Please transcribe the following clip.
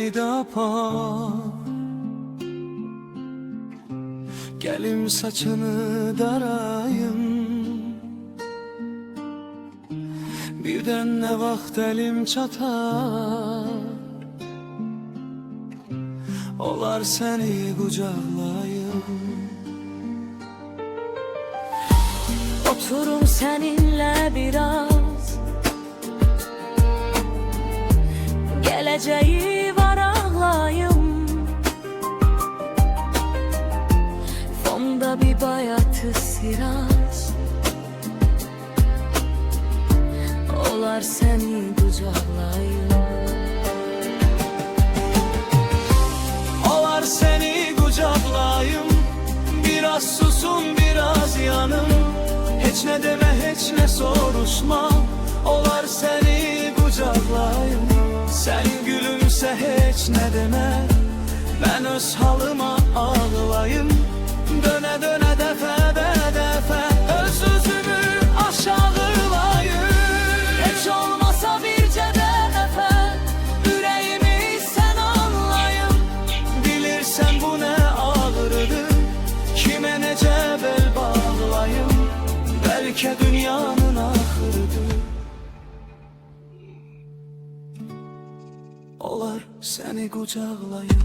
seni de apar. Gelim saçını darayım, birden ne vaxt elim çatar, olar seni qucaqlayım. Oturum seninle biraz, geleceği var ağlayım. Fonda bir bayatı siraz, olar seni qucaqlayım. Olar seni qucaqlayım, biraz susun biraz yanım. Heç ne deme heç ne soruşma, olar seni qucaqlayım. Sen gülümse heç ne deme, ben öz halıma ağlayım. Döne döne defe defe öz özümü aşağılayım. Heç olmasa bircə dəfə ürəyimi sən anlayım. Bilirsən bu ne ağrıdır, kime nece bel bağlayım. Belki dünyanın ahırıdır, olar seni qucaqlayım.